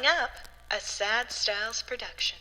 Coming up, a Sad Styles production.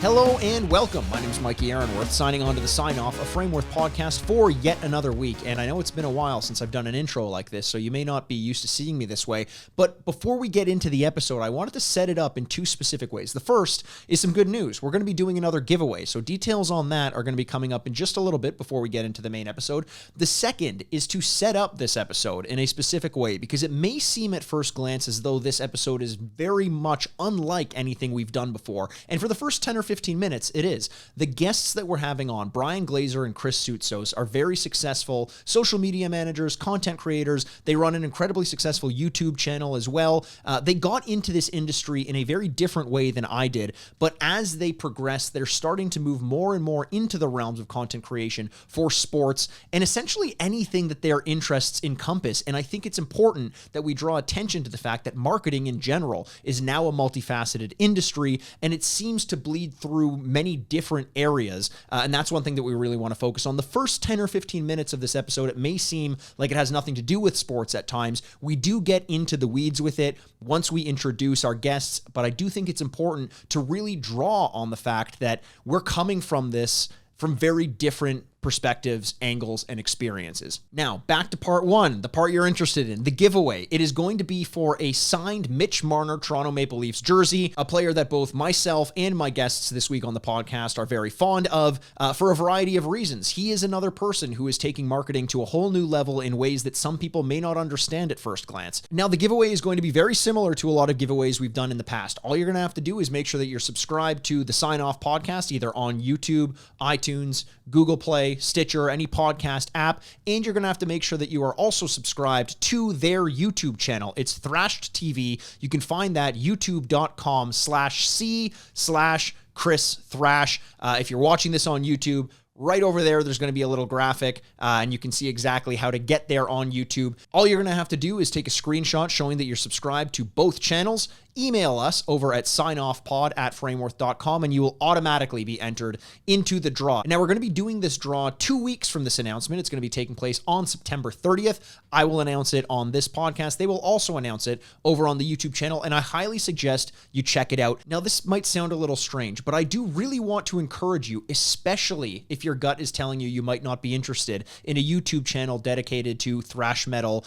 Hello and welcome. My name is Mikey Aaronworth, signing on to the sign-off, a Frameworth podcast for yet another week. And I know it's been a while since I've done an intro like this, so you may not be used to seeing me this way. But before we get into the episode, I wanted to set it up in two specific ways. The first is some good news. We're going to be doing another giveaway, so details on that are going to be coming up in just a little bit before we get into the main episode. The second is to set up this episode in a specific way, because it may seem at first glance as though this episode is very much unlike anything we've done before. And for the first 10 or 15 minutes, it is. The guests that we're having on, Brian Glazer and Chris Soutsos, are very successful social media managers, content creators. They run an incredibly successful YouTube channel as well. They got into this industry in a very different way than I did, but as they progress, they're starting to move more and more into the realms of content creation for sports and essentially anything that their interests encompass. And I think it's important that we draw attention to the fact that marketing in general is now a multifaceted industry, and it seems to bleed through many different areas, and that's one thing that we really want to focus on. The first 10 or 15 minutes of this episode, it may seem like it has nothing to do with sports at times. We do get into the weeds with it once we introduce our guests, but I do think it's important to really draw on the fact that we're coming from this from very different perspectives, angles, and experiences. Now, back to part one, the part you're interested in, the giveaway. It is going to be for a signed Mitch Marner Toronto Maple Leafs jersey, a player that both myself and my guests this week on the podcast are very fond of for a variety of reasons. He is another person who is taking marketing to a whole new level in ways that some people may not understand at first glance. Now, the giveaway is going to be very similar to a lot of giveaways we've done in the past. All you're going to have to do is make sure that you're subscribed to the Sign Off podcast, either on YouTube, iTunes, Google Play, Stitcher, any podcast app, and you're going to have to make sure that you are also subscribed to their YouTube channel. It's ThrashedTV. You can find that youtube.com/C/Chris Thrash. If you're watching this on YouTube, right over there's going to be a little graphic, and you can see exactly how to get there on YouTube. All you're going to have to do is take a screenshot showing that you're subscribed to both channels, email us over at signoffpod@frameworth.com, and you will automatically be entered into the draw. Now, we're going to be doing this draw 2 weeks from this announcement. It's going to be taking place on September 30th. I will announce it on this podcast. They will also announce it over on the YouTube channel, and I highly suggest you check it out. Now, this might sound a little strange, but I do really want to encourage you, especially if your gut is telling you you might not be interested in a YouTube channel dedicated to thrash metal,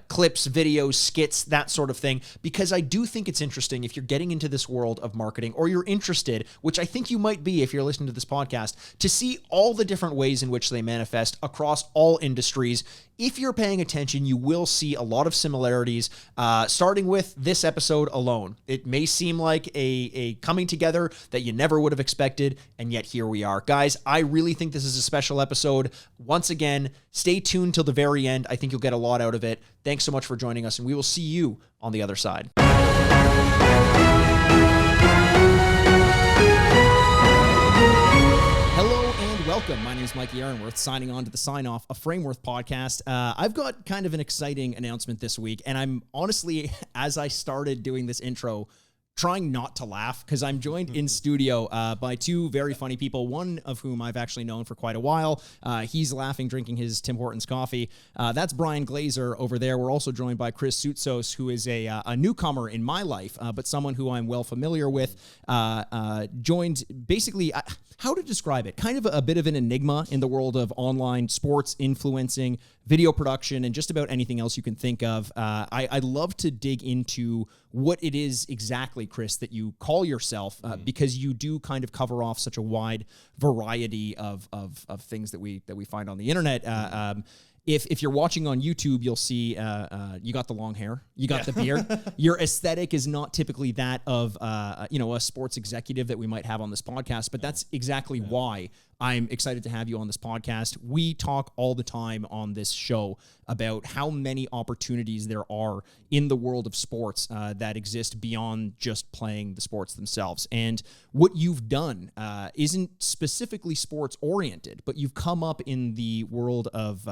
clips, videos, skits, that sort of thing, because I do think it's interesting if you're getting into this world of marketing, or you're interested, which I think you might be if you're listening to this podcast, to see all the different ways in which they manifest across all industries. If you're paying attention, you will see a lot of similarities, starting with this episode alone. It may seem like a coming together that you never would have expected, and yet here we are. Guys, I really think this is a special episode. Once again, stay tuned till the very end. I think you'll get a lot out of it. Thanks so much for joining us, and we will see you on the other side. Welcome. My name is Mikey Aaronworth, signing on to the Sign Off, a Frameworth podcast. I've got kind of an exciting announcement this week, and I'm honestly, as I started doing this intro, trying not to laugh, because I'm joined in studio by two very funny people, one of whom I've actually known for quite a while. He's laughing, drinking his Tim Hortons coffee. That's Brian Glazer over there. We're also joined by Chris Soutsos, who is a newcomer in my life, but someone who I'm well familiar with. Joined basically, how to describe it, kind of a bit of an enigma in the world of online sports influencing, video production, and just about anything else you can think of. I'd love to dig into what it is exactly, Chris, that you call yourself, because you do kind of cover off such a wide variety of things that we find on the internet. If you're watching on YouTube, you'll see you got the long hair, you got the beard. Your aesthetic is not typically that of a sports executive that we might have on this podcast, but that's exactly why I'm excited to have you on this podcast. We talk all the time on this show about how many opportunities there are in the world of sports that exist beyond just playing the sports themselves. And what you've done isn't specifically sports oriented, but you've come up in the world of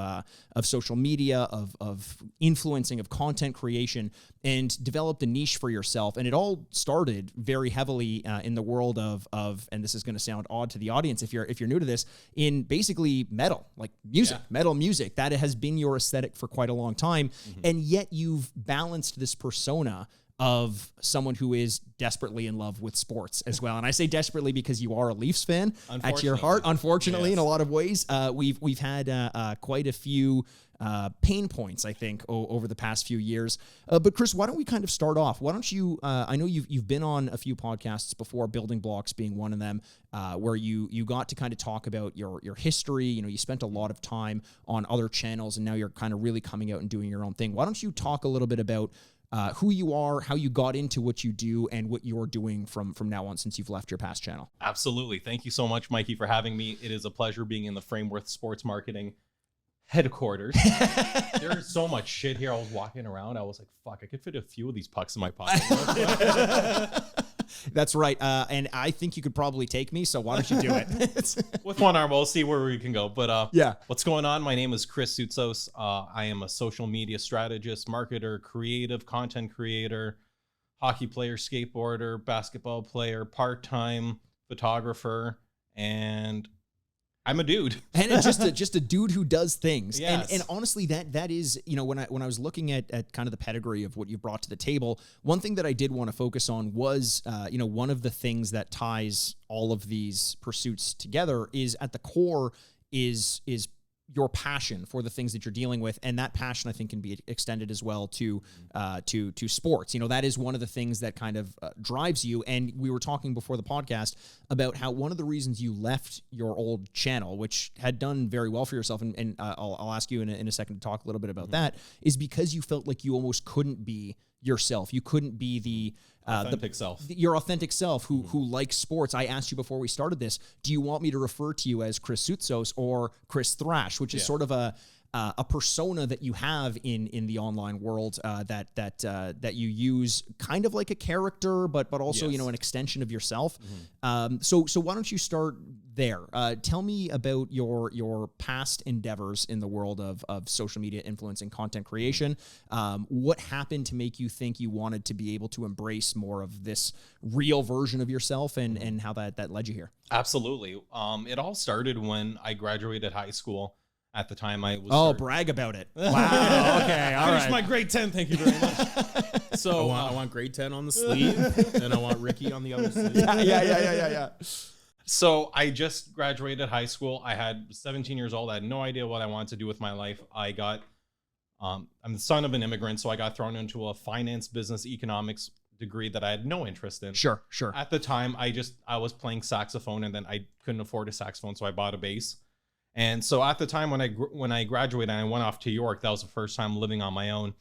social media, of influencing, of content creation, and developed a niche for yourself. And it all started very heavily in the world of, and this is going to sound odd to the audience if you're new new to this, in basically metal, like music, metal music. That has been your aesthetic for quite a long time. And yet you've balanced this persona of someone who is desperately in love with sports as well. And I say desperately because you are a Leafs fan at your heart, unfortunately, in a lot of ways. We've had quite a few pain points, I think, over the past few years. But Chris, why don't we kind of start off? Why don't you, I know you've been on a few podcasts before, Building Blocks being one of them, where you got to kind of talk about your history. You know, you spent a lot of time on other channels, and now you're kind of really coming out and doing your own thing. Why don't you talk a little bit about who you are, how you got into what you do, and what you're doing from now on since you've left your past channel? Absolutely. Thank you so much, Mikey, for having me. It is a pleasure being in the Frameworth Sports Marketing headquarters. There's so much shit here. I was walking around. I was like, fuck, I could fit a few of these pucks in my pocket. That's right. And I think you could probably take me, so why don't you do it? With one arm, we'll see where we can go. But yeah. What's going on? My name is Chris Soutsos. I am a social media strategist, marketer, creative content creator, hockey player, skateboarder, basketball player, part-time photographer, and I'm a dude. And it's just a dude who does things. Yes. And honestly, that is, you know, when I was looking at kind of the pedigree of what you brought to the table, one thing that I did want to focus on was, you know, one of the things that ties all of these pursuits together is at the core is your passion for the things that you're dealing with, and that passion, I think, can be extended as well to sports. You know, that is one of the things that kind of drives you. And we were talking before the podcast about how one of the reasons you left your old channel, which had done very well for yourself, and I'll ask you in a second to talk a little bit about that, is because you felt like you almost couldn't be yourself. You couldn't be the your authentic self who likes sports. I asked you before we started this, do you want me to refer to you as Chris Soutsos or Chris Thrash, which is sort of a persona that you have in the online world that you use kind of like a character, but also, you know, an extension of yourself. So why don't you start there? Tell me about your past endeavors in the world of social media influence and content creation. What happened to make you think you wanted to be able to embrace more of this real version of yourself, and how that led you here? Absolutely. It all started when I graduated high school. At the time, I was... brag about it. Wow. Okay. All right. Finished my grade 10. Thank you very much. So I want grade 10 on the sleeve, and I want Ricky on the other sleeve. Yeah. So I just graduated high school. I had 17 years old. I had no idea what I wanted to do with my life. I'm the son of an immigrant, so I got thrown into a finance, business, economics degree that I had no interest in. Sure. At the time, I was playing saxophone, and then I couldn't afford a saxophone, so I bought a bass. And so at the time when I graduated and I went off to York, that was the first time living on my own.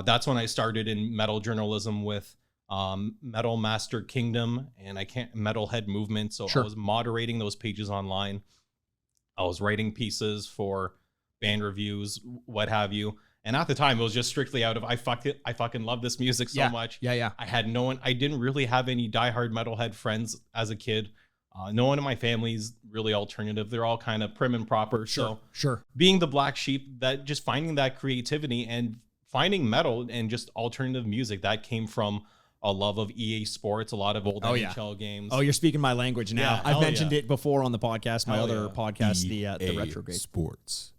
That's when I started in metal journalism with Metal Master Kingdom and Metalhead Movement. So I was moderating those pages online. I was writing pieces for band reviews, what have you. And at the time, it was just strictly out of I fucking love this music so much. Yeah. I didn't really have any diehard metalhead friends as a kid. No one in my family's really alternative. They're all kind of prim and proper. Sure. Being the black sheep, that just finding that creativity and finding metal and just alternative music, that came from a love of EA Sports, a lot of old NHL games. Oh, you're speaking my language now. Yeah, I've mentioned it before on the podcast, my other podcast, EA the Retrograde Sports.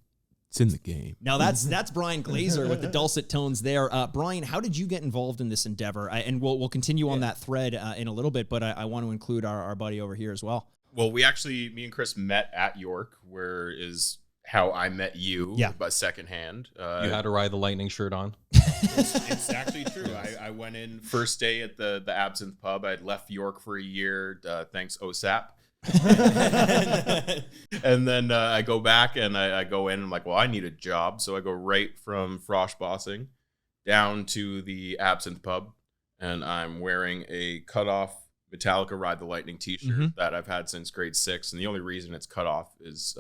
It's in the game. Now that's Brian Glazer with the dulcet tones there. Brian, how did you get involved in this endeavor? And we'll continue on that thread in a little bit, but I want to include our buddy over here as well. Well, me and Chris met at York, where is how I met you, but secondhand. You had to ride the Lightning shirt on. It's actually true. I went in first day at the Absinthe Pub. I'd left York for a year, thanks OSAP. And then I go back and I go in and I'm like, well, I need a job. So I go right from frosh bossing down to the Absinthe Pub, and I'm wearing a cutoff Metallica Ride the Lightning t-shirt that I've had since grade 6. And the only reason it's cut off is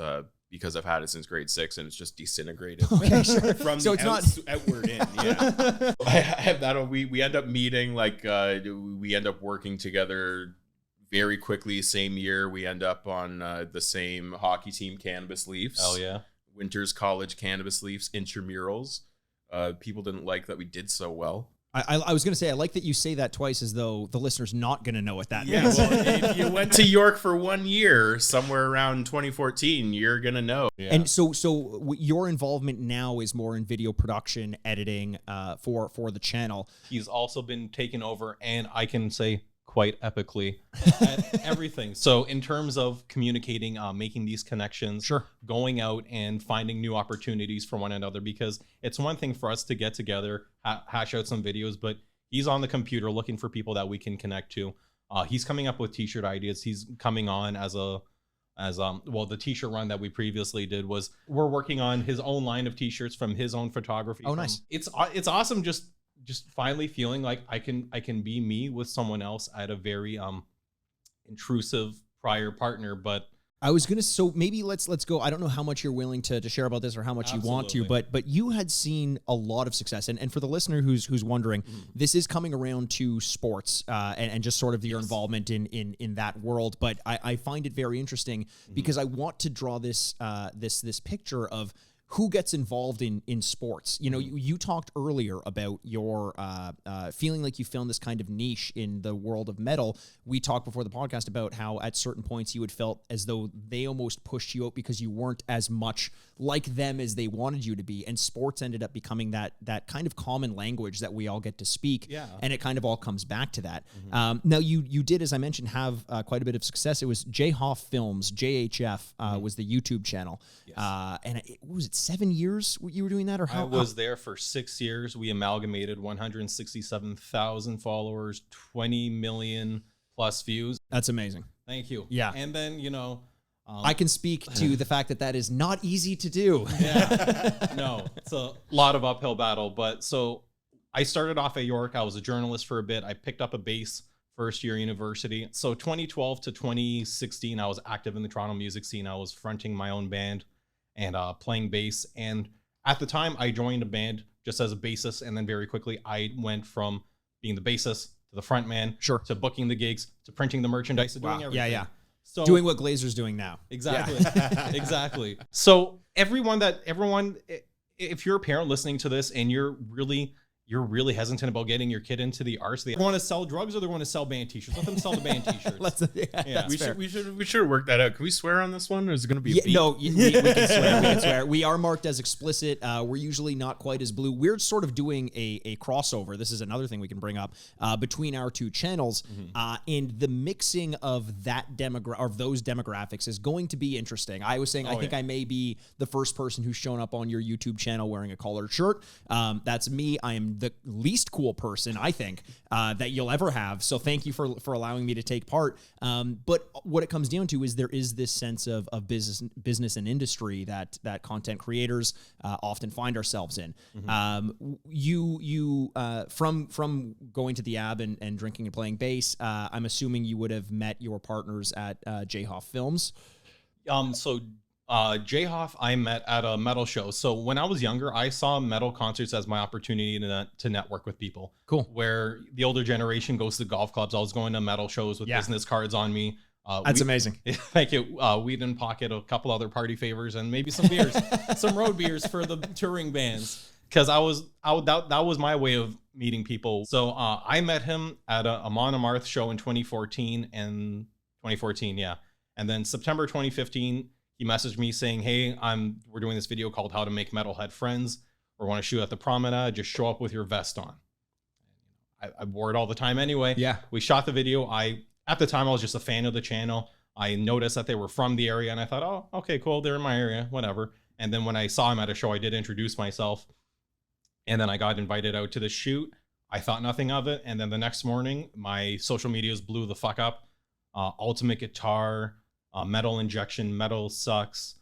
because I've had it since grade 6 and it's just disintegrated. Okay, sure. From so the it's outward in. Yeah. I have that. We end up meeting, we end up working together very quickly. Same year, we end up on the same hockey team, Cannabis Leafs. Hell yeah. Winters College Cannabis Leafs intramurals. People didn't like that we did so well. I was going to say, I like that you say that twice as though the listener's not going to know what that Yeah, means. well, if you went to York for 1 year, somewhere around 2014, you're gonna know. Yeah. And so your involvement now is more in video production, editing for the channel. He's also been taken over, and I can say quite epically at everything. So in terms of communicating, making these connections, Sure. going out and finding new opportunities for one another, because it's one thing for us to get together, hash out some videos, but he's on the computer looking for people that we can connect to. He's coming up with t-shirt ideas. He's coming on as the t-shirt run that we previously did was we're working on his own line of t-shirts from his own photography. Oh, nice. It's awesome just finally feeling like I can be me with someone else at a very intrusive prior partner. But I was gonna, so maybe let's go. I don't know how much you're willing to share about this or how much you want to, Absolutely. but you had seen a lot of success, and for the listener who's wondering, this is coming around to sports and just sort of your involvement in that world. But I find it very interesting because I want to draw this this picture of who gets involved in sports. You know, you talked earlier about your feeling like you found this kind of niche in the world of metal. We talked before the podcast about how at certain points you had felt as though they almost pushed you out because you weren't as much like them as they wanted you to be. And sports ended up becoming that kind of common language that we all get to speak. Yeah. And it kind of all comes back to that. Now you did, as I mentioned, have quite a bit of success. It was J Hoff Films, JHF was the YouTube channel. Yes. And what was it, 7 years you were doing that, or how? I was there for 6 years. We amalgamated 167,000 followers, 20 million plus views. That's amazing. Thank you. Yeah. And then, I can speak to the fact that is not easy to do. yeah, no, it's a lot of uphill battle. But so I started off at York. I was a journalist for a bit. I picked up a bass first year university. So 2012 to 2016, I was active in the Toronto music scene. I was fronting my own band and playing bass. And at the time, I joined a band just as a bassist. And then very quickly, I went from being the bassist to the front man, Sure. to booking the gigs, to printing the merchandise, to doing Wow. everything. Yeah. So Doing what Glazer's doing now. exactly, exactly. So everyone, if you're a parent listening to this and you're really hesitant about getting your kid into the arts, they want to sell drugs or they want to sell band t-shirts. Let them sell the band t-shirts. That's fair. We should have worked that out. Can we swear on this one, or is it going to be? Yeah, a beep? no, we can swear. We can swear. We are marked as explicit. We're usually not quite as blue. We're sort of doing a crossover. This is another thing we can bring up between our two channels, and the mixing of that of those demographics is going to be interesting. I was saying I think I may be the first person who's shown up on your YouTube channel wearing a collared shirt. That's me. I am the least cool person, I think, that you'll ever have. So thank you for allowing me to take part. But what it comes down to is there is this sense of business and industry that content creators often find ourselves in. You from going to the AB and drinking and playing bass, I'm assuming you would have met your partners at J Hoff Films. J Hoff I met at a metal show. So when I was younger, I saw metal concerts as my opportunity to network with people. Cool. Where the older generation goes to golf clubs. I was going to metal shows with business cards on me. That's amazing. Thank you. Weed in pocket, a couple other party favors, and maybe some beers, some road beers for the touring bands. Because that was my way of meeting people. So I met him at a Amon Amarth show in 2014, yeah. And then September 2015. He messaged me saying, "Hey, we're doing this video called How to Make Metalhead Friends. We want to shoot at the Promenade. Just show up with your vest on." I wore it all the time anyway. Yeah. We shot the video. At the time, I was just a fan of the channel. I noticed that they were from the area, and I thought, oh, okay, cool. They're in my area, whatever. And then when I saw him at a show, I did introduce myself. And then I got invited out to the shoot. I thought nothing of it. And then the next morning, my social medias blew the fuck up. Ultimate Guitar, Metal Injection, Metal Sucks,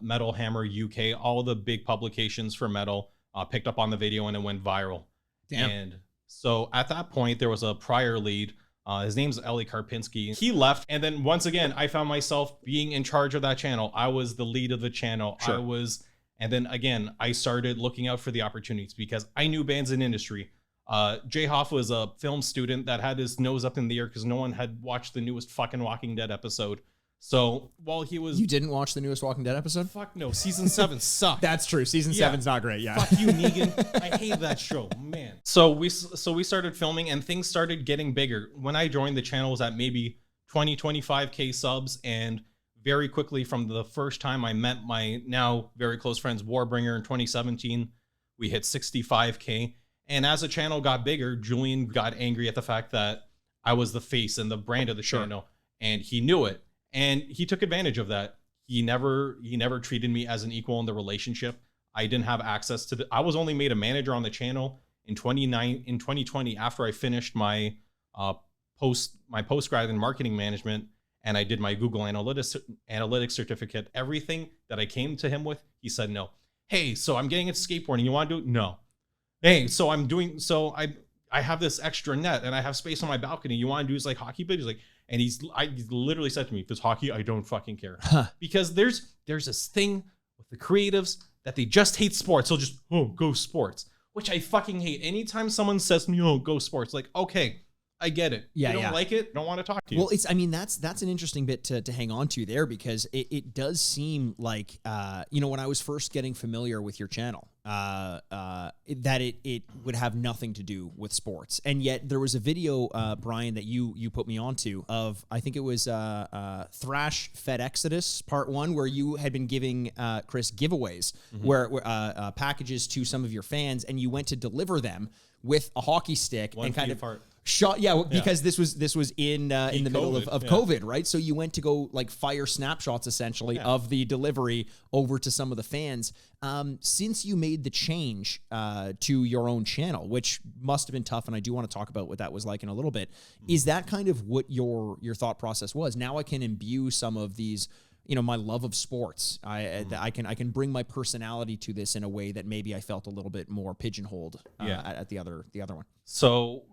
Metal Hammer UK, all the big publications for metal picked up on the video, and it went viral. Damn. And so at that point, there was a prior lead. His name's Eli Karpinski. He left, and then once again, I found myself being in charge of that channel. I was the lead of the channel. Sure. And then again, I started looking out for the opportunities because I knew bands in industry. J Hoff was a film student that had his nose up in the air because no one had watched the newest fucking Walking Dead episode. So while he was, You didn't watch the newest Walking Dead episode? fuck no, season 7 sucked. That's true. Season Yeah. 7's not great. Yeah. Fuck you, Negan. I hate that show, man. So we started filming, and things started getting bigger. When I joined, the channel was at maybe 20, 25K subs, and very quickly, from the first time I met my now very close friends Warbringer in 2017, we hit 65K. And as the channel got bigger, Julian got angry at the fact that I was the face and the brand of the channel, and he knew it. And he took advantage of that. He never treated me as an equal in the relationship. I didn't have access to I was only made a manager on the channel in 2020 after I finished my postgrad in marketing management, and I did my Google Analytics certificate. Everything that I came to him with, he said no. Hey, so I'm getting into skateboarding. You want to do it? No. Hey, so I have this extra net and I have space on my balcony. You want to do this like hockey pitch? He's like, and he's literally said to me, if it's hockey, I don't fucking care. Because there's this thing with the creatives that they just hate sports. They'll just, go sports, which I fucking hate. Anytime someone says to me, go sports, like, okay, I get it. Yeah, you don't like it, don't want to talk to you. Well, that's an interesting bit to hang on to there, because it does seem like, when I was first getting familiar with your channel, that it would have nothing to do with sports. And yet there was a video, Brian, that you put me onto of, I think it was Thrash Fed Exodus Part 1, where you had been giving Chris giveaways, where packages to some of your fans, and you went to deliver them with a hockey stick and kind of apart. shot. Because this was in the middle of COVID, right? So you went to go like fire snapshots essentially of the delivery over to some of the fans. Since you made the change to your own channel, which must have been tough, and I do want to talk about what that was like in a little bit, is that kind of what your thought process was? Now I can imbue some of these, my love of sports. I can bring my personality to this in a way that maybe I felt a little bit more pigeonholed at the other one. So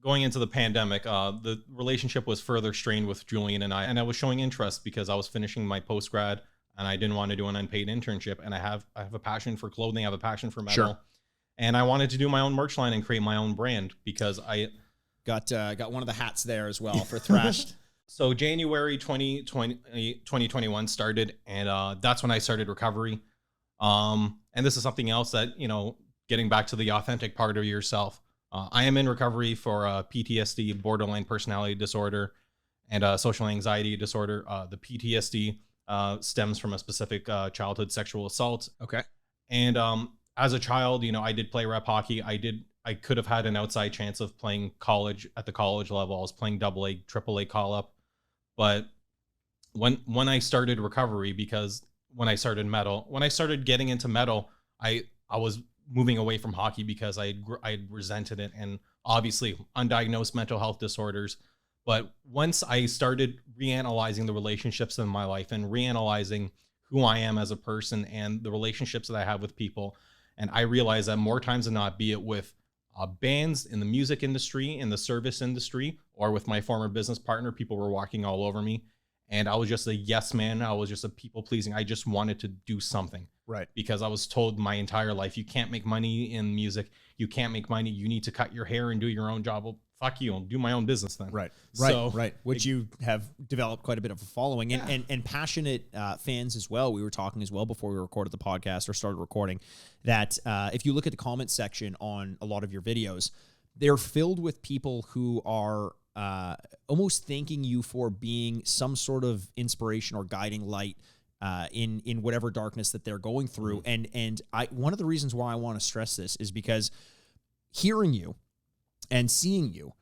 going into the pandemic, the relationship was further strained with Julian and I was showing interest because I was finishing my postgrad and I didn't want to do an unpaid internship. And I have a passion for clothing. I have a passion for metal. Sure. And I wanted to do my own merch line and create my own brand because I got one of the hats there as well for Thrashed. So January 2021 started, and that's when I started recovery. And this is something else that, getting back to the authentic part of yourself. I am in recovery for PTSD, borderline personality disorder, and social anxiety disorder. The PTSD stems from a specific childhood sexual assault. Okay. And as a child, I did play rep hockey. I could have had an outside chance of playing college at the college level. I was playing AA, AAA call up. But when I started recovery, because when I started getting into metal, I was moving away from hockey because I resented it, and obviously undiagnosed mental health disorders. But once I started reanalyzing the relationships in my life and reanalyzing who I am as a person and the relationships that I have with people, and I realized that more times than not, be it with bands in the music industry, in the service industry, or with my former business partner, people were walking all over me. And I was just a yes man. I was just a people pleasing. I just wanted to do something. Right. Because I was told my entire life, you can't make money in music. You can't make money. You need to cut your hair and do your own job. Well, fuck you. I'll do my own business then. Right. So, right. Which you have developed quite a bit of a following and passionate fans as well. We were talking as well before we recorded the podcast or started recording that if you look at the comment section on a lot of your videos, they're filled with people who are almost thanking you for being some sort of inspiration or guiding light in whatever darkness that they're going through. And one of the reasons why I want to stress this is because hearing you and seeing you,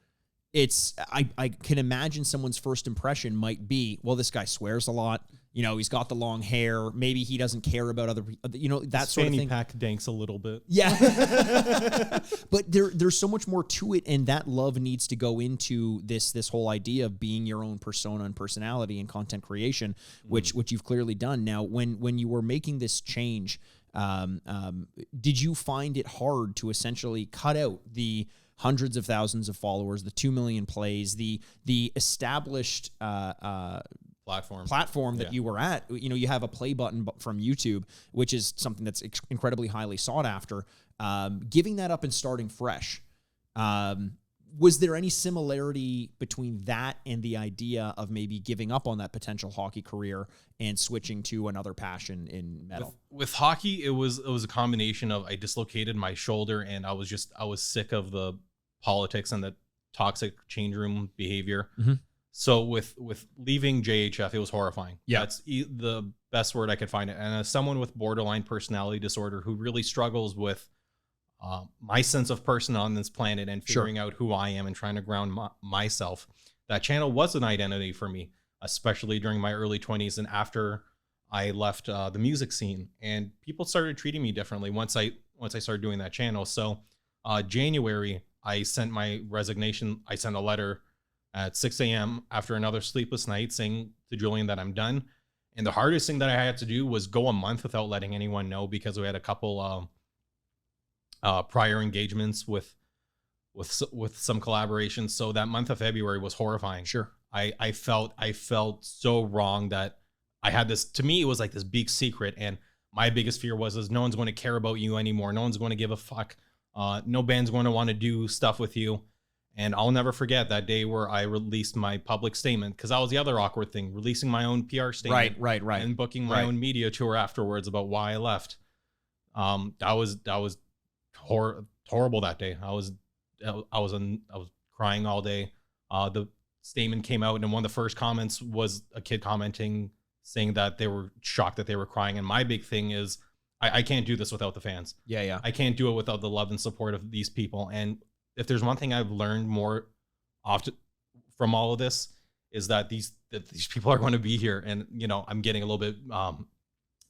I can imagine someone's first impression might be, well, this guy swears a lot. He's got the long hair. Maybe he doesn't care about other people. That sort of thing. Fanny pack danks a little bit. Yeah. But there's so much more to it, and that love needs to go into this whole idea of being your own persona and personality and content creation, which you've clearly done. Now, when you were making this change, did you find it hard to essentially cut out the hundreds of thousands of followers, the 2 million plays, the established platform that you were at? You have a play button from YouTube, which is something that's incredibly highly sought after. Giving that up and starting fresh, Was there any similarity between that and the idea of maybe giving up on that potential hockey career and switching to another passion in metal? With hockey, it was a combination of I dislocated my shoulder and I was sick of the politics and the toxic change room behavior. Mhm. So with leaving JHF, it was horrifying. Yeah. That's the best word I could find. And as someone with borderline personality disorder who really struggles with my sense of person on this planet and figuring out who I am and trying to ground myself, that channel was an identity for me, especially during my early 20s and after I left the music scene. And people started treating me differently once I started doing that channel. So January, I sent my resignation. I sent a letter at 6 a.m. after another sleepless night saying to Julian that I'm done. And the hardest thing that I had to do was go a month without letting anyone know because we had a couple prior engagements with some collaborations. So that month of February was horrifying. Sure. I felt so wrong that I had this, to me, it was like this big secret. And my biggest fear was no one's going to care about you anymore. No one's going to give a fuck. No band's going to want to do stuff with you. And I'll never forget that day where I released my public statement, because that was the other awkward thing, releasing my own PR statement. Right. And booking my own media tour afterwards about why I left. That was horrible that day. I was crying all day. The statement came out, and one of the first comments was a kid commenting saying that they were shocked that they were crying. And my big thing is I can't do this without the fans. Yeah. I can't do it without the love and support of these people. And if there's one thing I've learned more often from all of this is that these people are going to be here. And, I'm getting a little bit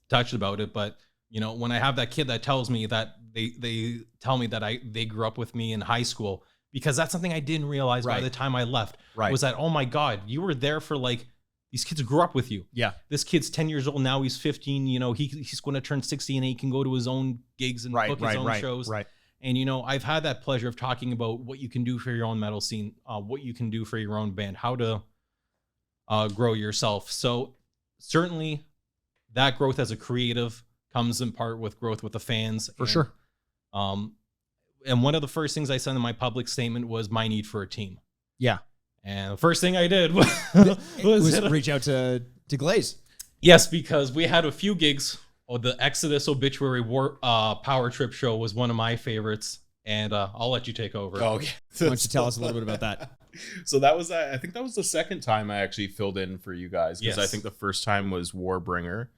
touched about it, but when I have that kid that tells me that they tell me that they grew up with me in high school, because that's something I didn't realize by the time I left, was that, oh my God, you were there for these kids grew up with you. Yeah. This kid's 10 years old. Now he's 15, he's going to turn 60 and he can go to his own gigs and book his own shows. Right. And, I've had that pleasure of talking about what you can do for your own metal scene, what you can do for your own band, how to grow yourself. So certainly that growth as a creative comes in part with growth with the fans. For sure. And one of the first things I said in my public statement was my need for a team. Yeah. And the first thing I did was reach out to Glaze. Yes, because we had a few gigs. The Exodus Obituary Power Trip show was one of my favorites. And I'll let you take over. Oh, okay. Why don't you tell us a little bit about that? So that was, I think that was the second time I actually filled in for you guys. Because I think the first time was Warbringer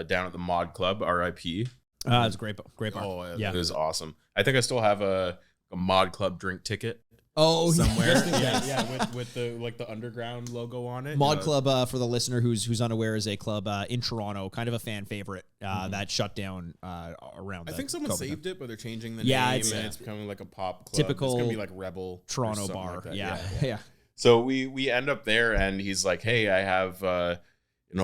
down at the Mod Club, RIP. It was a great bar. Oh, yeah. It was awesome. I think I still have a Mod Club drink ticket. Oh, somewhere. with the underground logo on it. Mod Club, for the listener who's unaware, is a club in Toronto, kind of a fan favorite that shut down around. I think someone saved it, but they're changing the name, and it's becoming like a pop club. Typical, it's gonna be like Rebel Toronto bar. Like Yeah. So we end up there, and he's like, "Hey, I have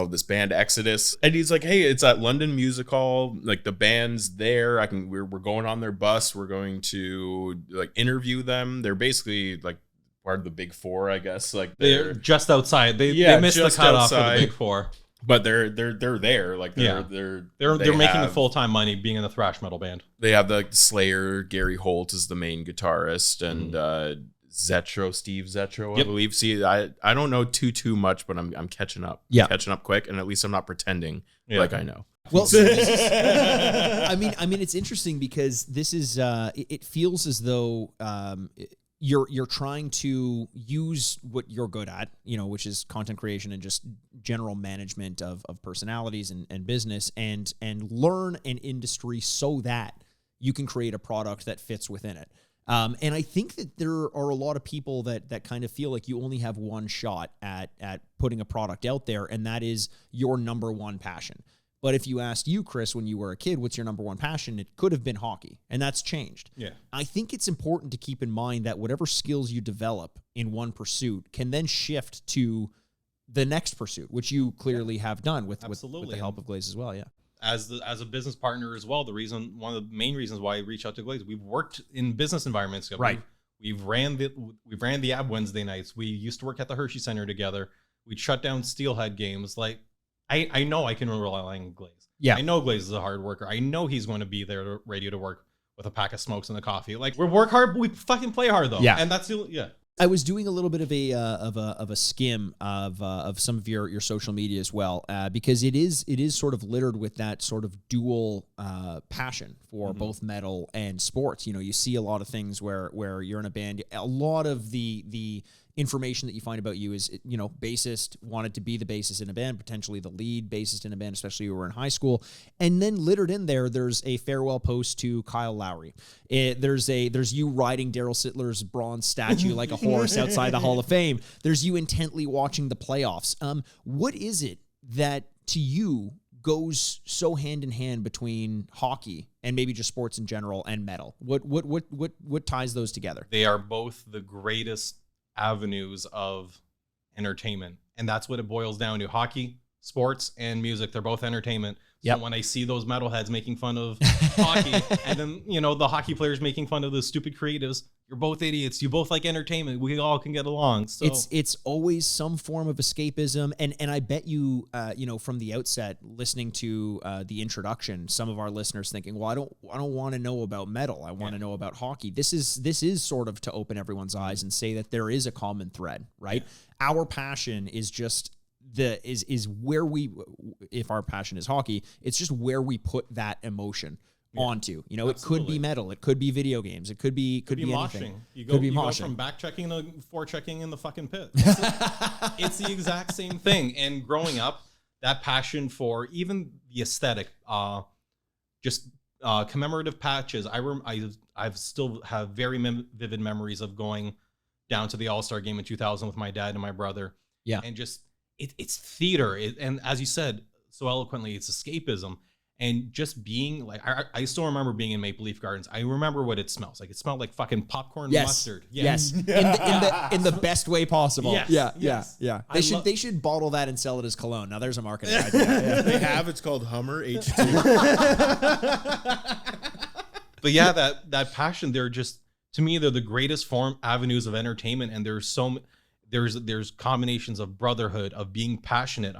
this band Exodus," and he's like, "Hey, it's at London Music Hall. Like the band's there. We're going on their bus. We're going to interview them. They're basically like part of the Big Four, I guess. Like they're just outside. They missed the cutoff for the Big Four, but they're there. Like they're making a full-time money being in the thrash metal band. They have the Slayer. Gary Holt is the main guitarist, and Steve Zetro, I believe. See, I don't know too much, but I'm catching up. Yeah, catching up quick, and at least I'm not pretending like I know. Well, so this is, I mean, it's interesting because this is. It feels as though you're trying to use what you're good at, which is content creation and just general management of personalities and business, and learn an industry so that you can create a product that fits within it. And I think that there are a lot of people that kind of feel like you only have one shot at putting a product out there, and that is your number one passion. But if you asked you, Chris, when you were a kid, what's your number one passion? It could have been hockey, and that's changed. Yeah. I think it's important to keep in mind that whatever skills you develop in one pursuit can then shift to the next pursuit, which you clearly have done with the help of Glaze as well. Yeah. As a business partner as well, one of the main reasons why I reached out to Glaze, we've worked in business environments together. Right. We've ran the AB Wednesday nights. We used to work at the Hershey Center together. We'd shut down Steelhead games. Like I know I can rely on Glaze. Yeah. I know Glaze is a hard worker. I know he's going to be there ready to work with a pack of smokes and a coffee. Like, we work hard, but we fucking play hard though. Yeah. And that's the I was doing a little bit of a skim of some of your social media as well, because it is sort of littered with that sort of dual passion for both metal and sports. You know, you see a lot of things where you're in a band. A lot of the information that you find about you is, you know, bassist, wanted to be the bassist in a band, potentially the lead bassist in a band, especially if you were in high school. And then littered in there's a farewell post to Kyle Lowry. There's you riding Daryl Sittler's bronze statue like a horse outside the Hall of Fame. There's you intently watching the playoffs. What is it that to you goes so hand in hand between hockey and maybe just sports in general and metal? What ties those together? They are both the greatest avenues of entertainment, and that's what it boils down to. Hockey, sports, and music, they're both entertainment. So when I see those metalheads making fun of hockey, and then, you know, the hockey players making fun of the stupid creatives, you're both idiots. You both like entertainment. We all can get along. So it's always some form of escapism, and I bet you, you know, from the outset, listening to the introduction, some of our listeners thinking, well, I don't want to know about metal. I want to know about hockey. This is sort of to open everyone's eyes and say that there is a common thread, right? Yeah. Our passion is just is where we, if our passion is hockey, it's just where we put that emotion onto. You know, absolutely. It could be metal, it could be video games, it could be anything. Moshing. You go from back checking to forechecking in the fucking pit. It's the exact same thing. And growing up, that passion for even the aesthetic, just commemorative patches. I still have very vivid memories of going down to the All-Star game in 2000 with my dad and my brother. Yeah, and just it's theater, and as you said so eloquently, it's escapism. And just being like, I still remember being in Maple Leaf Gardens. I remember what it smells like. It smelled like fucking popcorn mustard. Yes. In the best way possible. Yes. Yeah. They should bottle that and sell it as cologne. Now there's a marketing idea. Yeah. They have. It's called Hummer H2. But yeah, that passion. They're just, to me, they're the greatest avenues of entertainment. And there's combinations of brotherhood, of being passionate.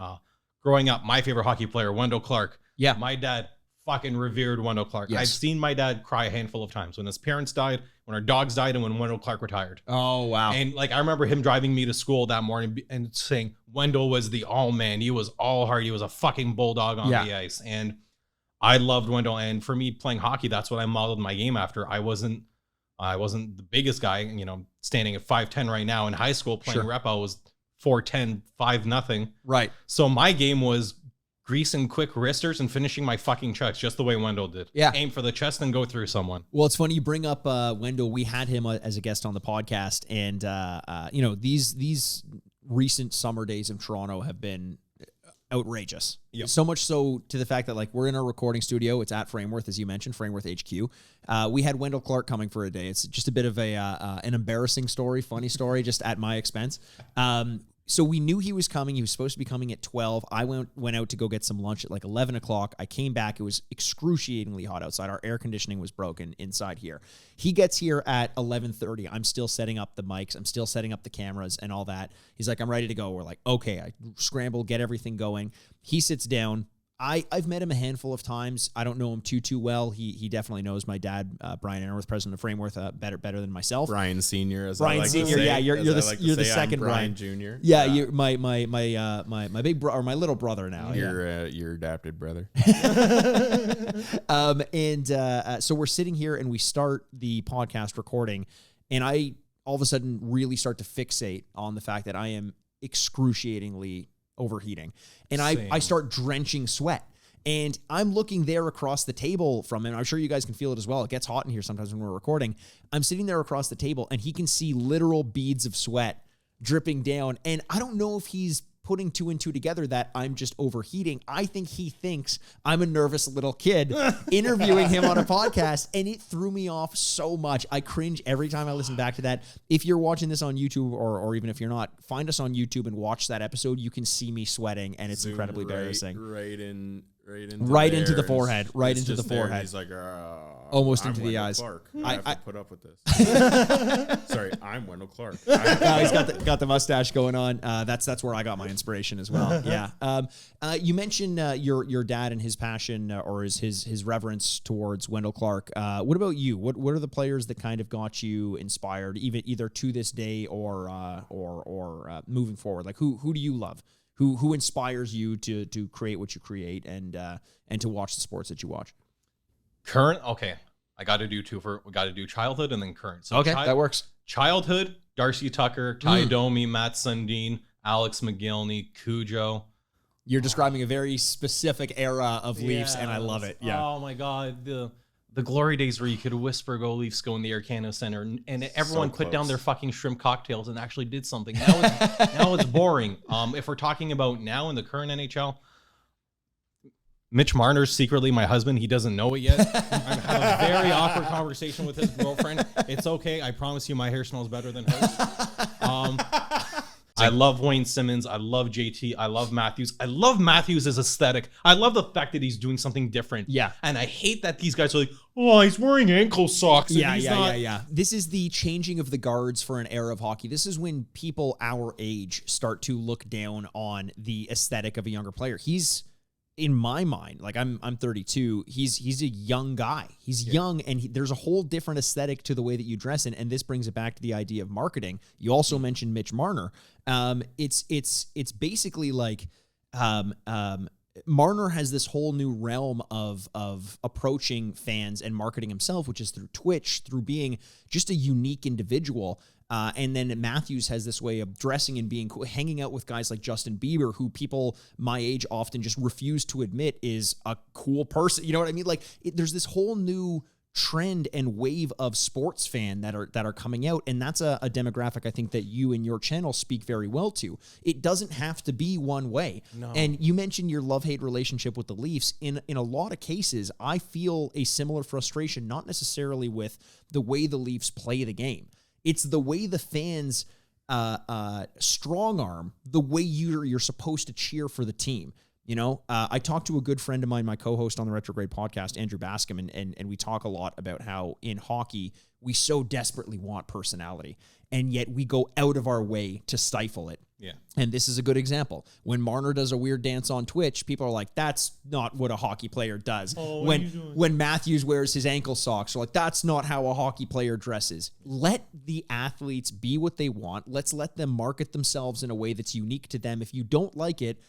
Growing up, my favorite hockey player, Wendell Clark. Yeah, my dad fucking revered Wendell Clark. Yes. I've seen my dad cry a handful of times when his parents died, when our dogs died, and when Wendell Clark retired. Oh, wow. And like, I remember him driving me to school that morning and saying Wendell was the all man. He was all heart. He was a fucking bulldog on the ice. And I loved Wendell. And for me, playing hockey, that's what I modeled my game after. I wasn't the biggest guy, you know, standing at 5'10" right now. In high school playing rep, I was 4'10", 5-0. Right. So my game was greasing quick wristers and finishing my fucking checks just the way Wendell did. Yeah. Aim for the chest and go through someone. Well, it's funny you bring up Wendell. We had him as a guest on the podcast, and you know, these recent summer days in Toronto have been outrageous. Yep. So much so to the fact that, like, we're in our recording studio. It's at Frameworth, as you mentioned, Frameworth HQ. We had Wendell Clark coming for a day. It's just a bit of an embarrassing story, funny story, just at my expense. So we knew he was coming. He was supposed to be coming at 12. I went out to go get some lunch at like 11 o'clock. I came back. It was excruciatingly hot outside. Our air conditioning was broken inside here. He gets here at 11:30. I'm still setting up the mics. I'm still setting up the cameras and all that. He's like, I'm ready to go. We're like, okay. I scramble, get everything going. He sits down. I've met him a handful of times. I don't know him too well. He definitely knows my dad, Brian Ennerworth, president of Frameworth, better than myself. Brian Senior, as Brian I like Senior, to say. Yeah, you're the second Brian Junior. Yeah, you're my big brother, or my little brother now. Your adopted brother. So we're sitting here and we start the podcast recording, and I all of a sudden really start to fixate on the fact that I am excruciatingly overheating, and I start drenching sweat, and I'm looking there across the table from him. I'm sure you guys can feel it as well. It gets hot in here sometimes when we're recording. I'm sitting there across the table, and he can see literal beads of sweat dripping down, and I don't know if he's putting two and two together that I'm just overheating. I think he thinks I'm a nervous little kid interviewing him on a podcast, and it threw me off so much. I cringe every time I listen back to that. If you're watching this on YouTube, or even if you're not, find us on YouTube and watch that episode. You can see me sweating, and it's incredibly embarrassing. Right Right into the there, forehead. Right it's into the just there, and forehead. He's like, Almost I'm into the Wendell eyes. Clark. I- I have I- to put up with this. Sorry, I'm Wendell Clark. He's got the mustache going on. That's where I got my inspiration as well. Yeah. You mentioned your dad and his passion or his reverence towards Wendell Clark. What about you? What are the players that kind of got you inspired, either to this day or moving forward? Like who do you love? Who inspires you to create what you create and to watch the sports that you watch? Current, okay. I got to do two we got to do childhood and then current. So Okay, that works. Childhood: Darcy Tucker, Ty Domi, Matt Sundin, Alex McGillney, Cujo. You're describing a very specific era of Leafs, and I love it. Yeah. Oh my God, the glory days where you could whisper "Go Leafs, go" in the Air Canada Center, and everyone put down close. their fucking shrimp cocktails and actually did something. Now it's boring. If we're talking about now in the current NHL. Mitch Marner's secretly my husband. He doesn't know it yet. I'm having a very awkward conversation with his girlfriend. It's okay. I promise you my hair smells better than hers. I love Wayne Simmons. I love JT. I love Matthews. I love Matthews' aesthetic. I love the fact that he's doing something different. Yeah. And I hate that these guys are like, oh, he's wearing ankle socks. And Yeah. This is the changing of the guards for an era of hockey. This is when people our age start to look down on the aesthetic of a younger player. He's, in my mind, like I'm 32. He's a young guy. He's young, and there's a whole different aesthetic to the way that you dress in. And this brings it back to the idea of marketing. You also mentioned Mitch Marner. It's basically like Marner has this whole new realm of approaching fans and marketing himself, which is through Twitch, through being just a unique individual. And then Matthews has this way of dressing and being cool, hanging out with guys like Justin Bieber, who people my age often just refuse to admit is a cool person. You know what I mean? Like there's this whole new trend and wave of sports fan that are coming out. And that's a demographic I think that you and your channel speak very well to. It doesn't have to be one way. No. And you mentioned your love-hate relationship with the Leafs. In a lot of cases, I feel a similar frustration, not necessarily with the way the Leafs play the game. It's the way the fans strong arm the way you're supposed to cheer for the team. You know, I talked to a good friend of mine, my co-host on the Retrograde podcast, Andrew Bascom, and we talk a lot about how in hockey we so desperately want personality, and yet we go out of our way to stifle it. Yeah. And this is a good example. When Marner does a weird dance on Twitch, people are like, that's not what a hockey player does. Oh, what are you doing? When Matthews wears his ankle socks, they're like, that's not how a hockey player dresses. Let the athletes be what they want. Let's let them market themselves in a way that's unique to them. If you don't like it,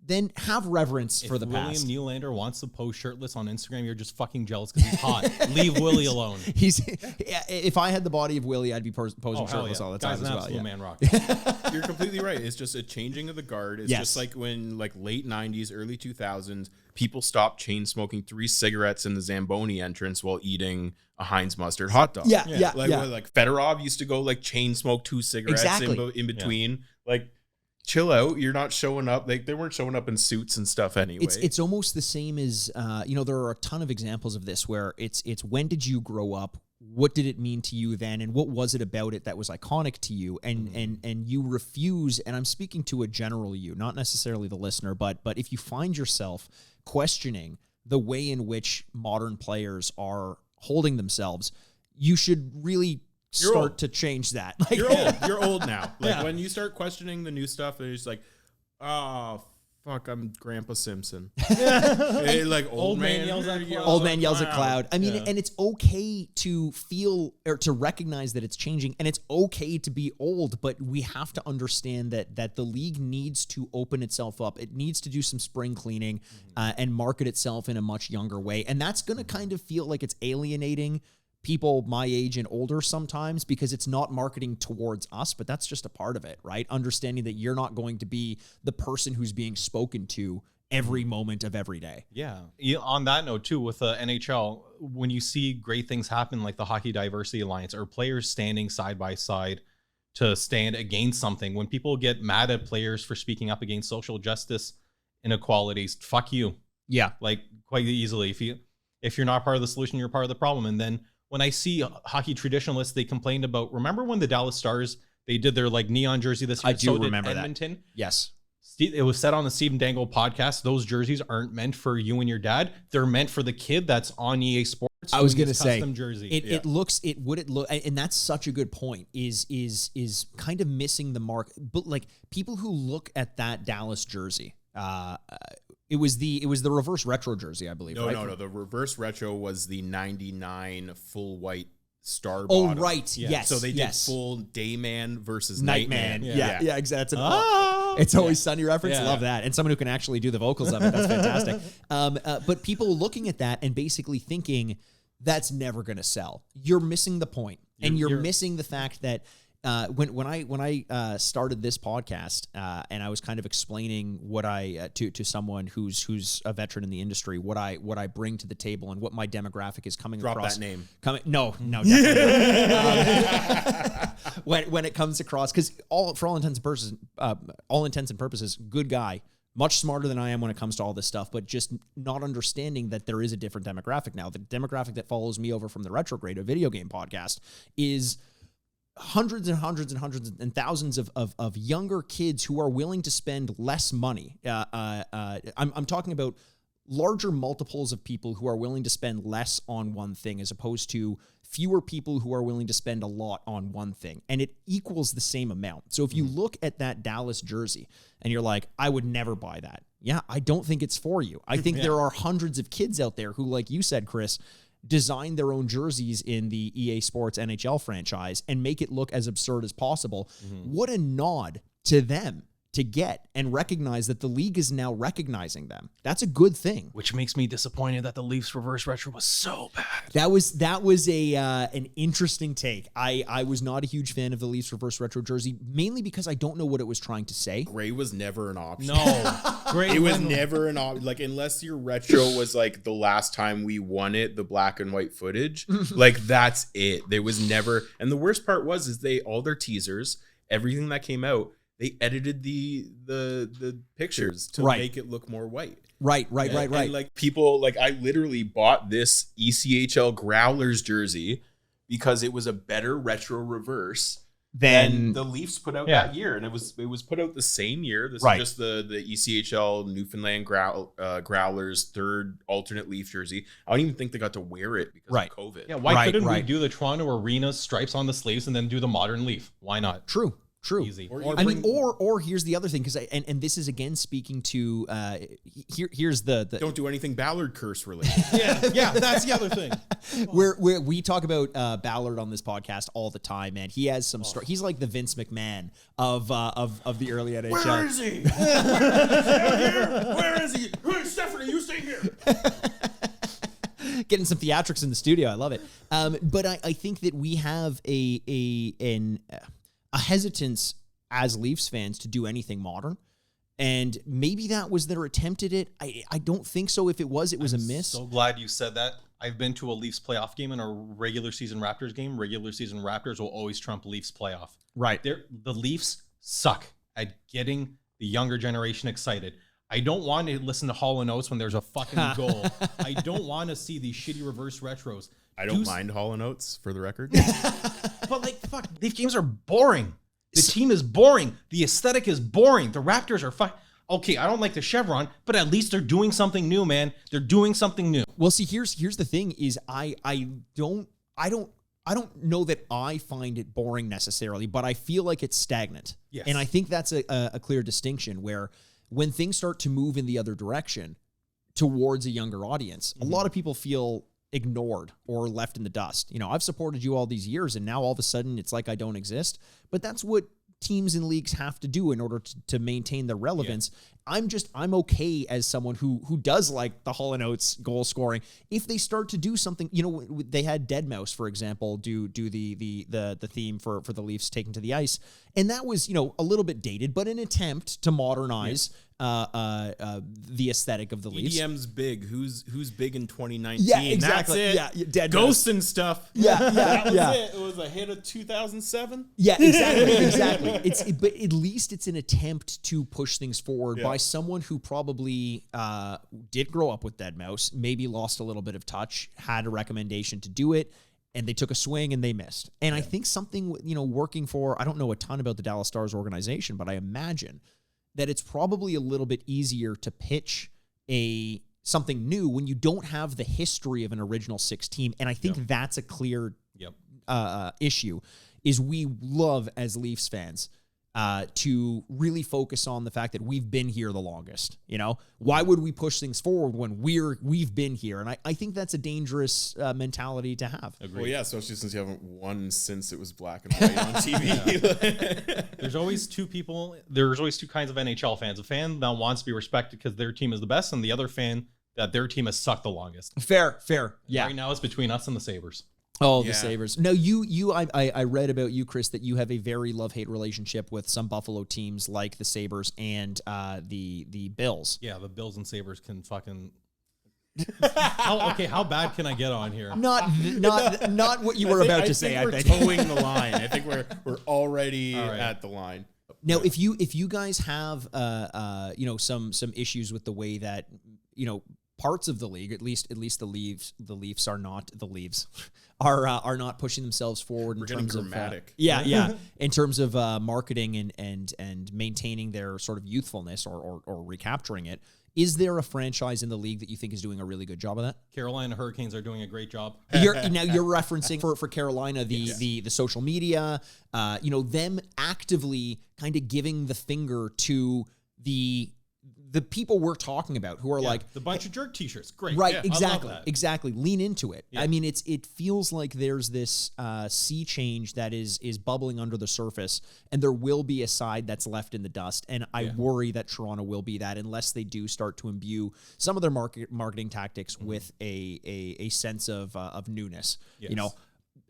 then have reverence for the past. William Nylander wants to post shirtless on Instagram, you're just fucking jealous because he's hot. Leave Willie alone. If I had the body of Willie, I'd be posing hell shirtless yeah. all the time Guy's as an well. absolute Yeah. man rock. You're completely right. It's just a changing of the guard. It's Yes. just like when like late 90s, early 2000s, people stopped chain smoking 3 cigarettes in the Zamboni entrance while eating a Heinz mustard hot dog. Yeah. Like Fedorov used to go like chain smoke 2 cigarettes Exactly. in between. Like, chill out. You're not showing up. Like they weren't showing up in suits and stuff anyway. It's almost the same as there are a ton of examples of this where it's when did you grow up? What did it mean to you then? And what was it about it that was iconic to you? And you refuse, and I'm speaking to a general you, not necessarily the listener, but if you find yourself questioning the way in which modern players are holding themselves, you should really start to change that. Like, You're old. You're old now. Like Yeah. when you start questioning the new stuff, and it's like, oh fuck, I'm Grandpa Simpson. Like Old man yells at cloud. Old man yells at cloud. I mean, Yeah. and it's okay to feel or to recognize that it's changing, and it's okay to be old, but we have to understand that the league needs to open itself up. It needs to do some spring cleaning and market itself in a much younger way. And that's going to kind of feel like it's alienating people my age and older sometimes because it's not marketing towards us, but that's just a part of it, right? Understanding that you're not going to be the person who's being spoken to every moment of every day. Yeah. On that note, too, with the NHL, when you see great things happen like the Hockey Diversity Alliance or players standing side by side to stand against something, when people get mad at players for speaking up against social justice inequalities, fuck you. Yeah. Like quite easily. If you're not part of the solution, you're part of the problem. And then when I see hockey traditionalists, they complained about, remember when the Dallas Stars, they did their like neon jersey this year? I do remember that. Edmonton. Yes. it was said on the Stephen Dangle podcast, those jerseys aren't meant for you and your dad. They're meant for the kid that's on EA Sports. I was doing gonna his say custom jersey. It look, and that's such a good point. Is kind of missing the mark. But like people who look at that Dallas jersey, it was the reverse retro jersey, I believe. No, right? no. The reverse retro was the 99 full white star Oh, bottom. right. Yeah. Yes. So they did yes. full Dayman versus Nightman. Nightman. Yeah, exactly. That's Ah! it's always sunny reference. Yeah. Love that. And someone who can actually do the vocals of it. That's fantastic. But people looking at that and basically thinking that's never going to sell. You're missing the point, and you're missing the fact that when I started this podcast and I was kind of explaining what I to someone who's a veteran in the industry, what I bring to the table and what my demographic is coming Drop across. that name. No, definitely not. When it comes across, because for all intents and purposes, good guy. Much smarter than I am when it comes to all this stuff, but just not understanding that there is a different demographic now. The demographic that follows me over from the Retrograde, a video game podcast, is hundreds and hundreds and hundreds and thousands of younger kids who are willing to spend less money. I'm talking about larger multiples of people who are willing to spend less on one thing as opposed to fewer people who are willing to spend a lot on one thing. And it equals the same amount. So if you look at that Dallas jersey and you're like, I would never buy that. Yeah, I don't think it's for you. I think there are hundreds of kids out there who, like you said, Chris, design their own jerseys in the EA Sports NHL franchise and make it look as absurd as possible. What a nod to them to get and recognize that the league is now recognizing them. That's a good thing. Which makes me disappointed that the Leafs reverse retro was so bad. That was a an interesting take. I was not a huge fan of the Leafs reverse retro jersey, mainly because I don't know what it was trying to say. Gray was never an option. No, great. It was never an option. Like, unless your retro was like the last time we won it, the black and white footage, like that's it. There was never. And the worst part was all their teasers, everything that came out, they edited the pictures to make it look more white. Right. And like people, like I literally bought this ECHL Growlers jersey because it was a better retro reverse than the Leafs put out that year, and it was put out the same year. This is just the ECHL Newfoundland Growlers third alternate Leaf jersey. I don't even think they got to wear it because of COVID. Yeah, why couldn't we do the Toronto Arena stripes on the sleeves and then do the modern Leaf? Why not? True. Easy. Or here's the other thing, because and this is again speaking to here's the don't do anything Ballard curse related. yeah, that's the other thing. We talk about Ballard on this podcast all the time, man. He has some he's like the Vince McMahon of the early NHL. Where is he? Where is he? Stephanie, you stay here. Getting some theatrics in the studio, I love it. But I think that we have a hesitance as Leafs fans to do anything modern. And maybe that was their attempt at it. I don't think so. If it was, it was a miss. So glad you said that. I've been to a Leafs playoff game and a regular season Raptors game. Regular season Raptors will always trump Leafs playoff. Right. The Leafs suck at getting the younger generation excited. I don't want to listen to Hall & Oates when there's a fucking goal. I don't want to see these shitty reverse retros. I don't mind Hall & Oates, for the record. But like, fuck, Leaf games are boring. The team is boring. The aesthetic is boring. The Raptors are okay, I don't like the chevron, but at least they're doing something new, man. They're doing something new. Well, see, here's the thing: is I don't know that I find it boring necessarily, but I feel like it's stagnant. Yes. And I think that's a clear distinction where when things start to move in the other direction towards a younger audience, a lot of people feel ignored or left in the dust. You know, I've supported you all these years and now all of a sudden it's like I don't exist. But that's what teams and leagues have to do in order to maintain their relevance. I'm okay as someone who does like the Hall & Oates goal scoring. If they start to do something, you know, they had Deadmau5, for example, do the theme for the Leafs taken to the ice. And that was, you know, a little bit dated, but an attempt to modernize the aesthetic of the Leafs. EDM's big. Who's big in 2019? Yeah, exactly. That's it. Yeah, Ghosts and stuff. Yeah, that was yeah. it. It was a hit of 2007. Yeah, exactly. But at least it's an attempt to push things forward by someone who probably did grow up with Deadmau5, maybe lost a little bit of touch, had a recommendation to do it, and they took a swing and they missed. And I think something, you know, working for, I don't know a ton about the Dallas Stars organization, but I imagine that it's probably a little bit easier to pitch something new when you don't have the history of an original 6 team. And I think that's a clear issue, is we love as Leafs fans to really focus on the fact that we've been here the longest. You know, why would we push things forward when we've been here? And I think that's a dangerous mentality to have. Agreed. Well, yeah, especially since you haven't won since it was black and white on TV. There's always two kinds of NHL fans: a fan that wants to be respected because their team is the best, and the other fan that their team has sucked the longest. Fair. Yeah. Right now, it's between us and the Sabres. Oh, the Sabres. No, I read about you, Chris, that you have a very love-hate relationship with some Buffalo teams like the Sabres and the Bills. Yeah, the Bills and Sabres can fucking... how bad can I get on here? Not what you were about to say, I think. We're towing the line. I think we're already at the line. Now, if you guys have some issues with the way that, parts of the league, at least the Leafs are not the Leafs, are not pushing themselves forward in terms of in terms of marketing and maintaining their sort of youthfulness or recapturing it. Is there a franchise in the league that you think is doing a really good job of that? Carolina Hurricanes are doing a great job. You're referencing for Carolina the social media, them actively kind of giving the finger to the people we're talking about who are like the bunch of jerk t-shirts. Great. Right. Yeah, Exactly. Lean into it. Yeah. I mean, it feels like there's this sea change that is bubbling under the surface, and there will be a side that's left in the dust. And I worry that Toronto will be that unless they do start to imbue some of their marketing tactics with a sense of newness. Yes.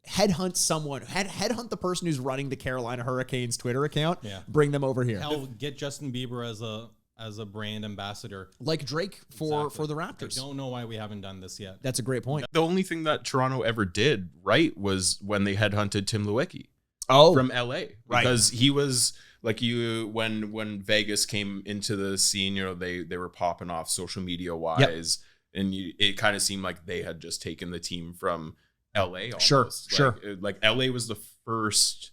Headhunt the person who's running the Carolina Hurricanes Twitter account. Yeah. Bring them over here. Hell, get Justin Bieber as a brand ambassador, like Drake for the Raptors. I don't know why we haven't done this yet. That's a great point. The only thing that Toronto ever did right was when they headhunted Tim Lewicki from LA, because he was like when Vegas came into the scene, they were popping off social media wise, and it kind of seemed like they had just taken the team from LA. Almost. Sure. Like LA was the first,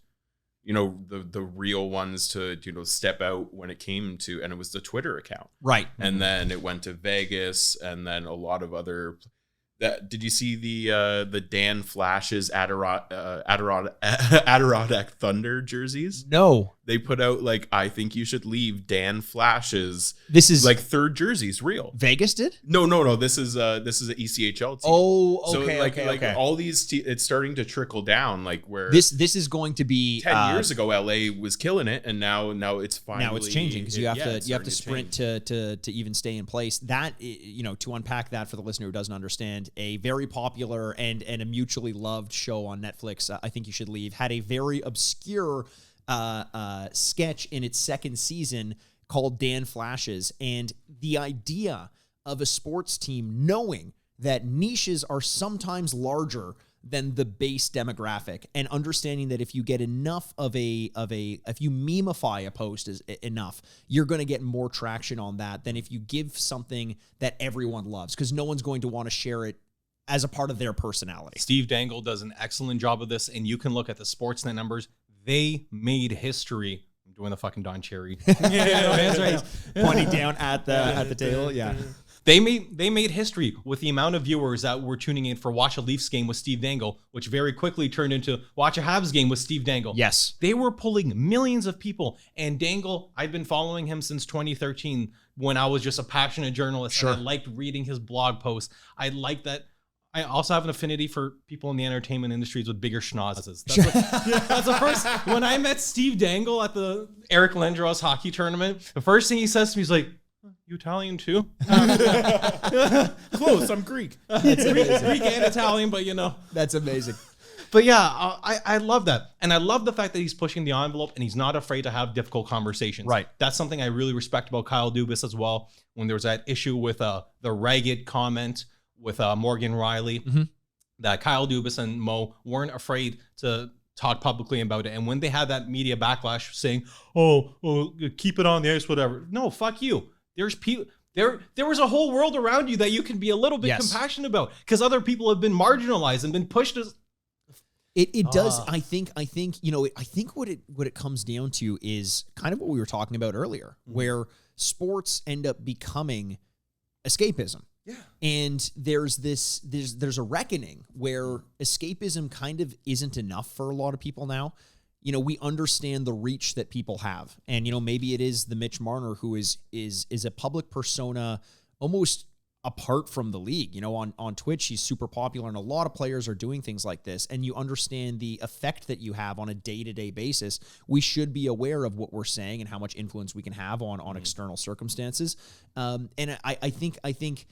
the real ones to, step out when it came to, and it was the Twitter account. Right. And then it went to Vegas, and then a lot of other. Did you see the Dan Flash's Adirondack Thunder jerseys? No. They put out I think you should leave Dan Flash's. This is third jerseys real. Vegas did? No. This is an ECHL team. Oh, okay. So all these it's starting to trickle down. Where this is going to be 10 years ago, LA was killing it, and now it's finally changing because you have to sprint to even stay in place. That to unpack that for the listener who doesn't understand. A very popular and a mutually loved show on Netflix, I Think You Should Leave, had a very obscure sketch in its second season called Dan Flashes. And the idea of a sports team knowing that niches are sometimes larger than the base demographic, and understanding that if you get enough if you memify a post enough, you're going to get more traction on that than if you give something that everyone loves, because no one's going to want to share it as a part of their personality. Steve Dangle does an excellent job of this, and you can look at the Sportsnet numbers. They made history. I'm doing the fucking Don Cherry. Pointing down at the table. Yeah. They made history with the amount of viewers that were tuning in for Watch a Leafs game with Steve Dangle, which very quickly turned into Watch a Habs game with Steve Dangle. Yes. They were pulling millions of people. And Dangle, I've been following him since 2013 when I was just a passionate journalist. Sure. And I liked reading his blog posts. I like that. I also have an affinity for people in the entertainment industries with bigger schnozzes. That's the first. When I met Steve Dangle at the Eric Lindros hockey tournament, the first thing he says to me is like, "You Italian too?" Close. I'm Greek. Greek and Italian, but That's amazing. But yeah, I love that. And I love the fact that he's pushing the envelope and he's not afraid to have difficult conversations. Right. That's something I really respect about Kyle Dubas as well. When there was that issue with the ragged comment with Morgan Riley, that Kyle Dubas and Mo weren't afraid to talk publicly about it. And when they had that media backlash saying, oh, keep it on the ice, whatever. No, fuck you. There's people. There was a whole world around you that you can be a little bit compassionate about, because other people have been marginalized and been pushed as. It does. I think I think what it comes down to is kind of what we were talking about earlier, where sports end up becoming escapism. Yeah. And there's a reckoning where escapism kind of isn't enough for a lot of people now. We understand the reach that people have. And maybe it is the Mitch Marner who is a public persona almost apart from the league. On Twitch, he's super popular, and a lot of players are doing things like this, and you understand the effect that you have on a day-to-day basis. We should be aware of what we're saying and how much influence we can have on external circumstances. And I think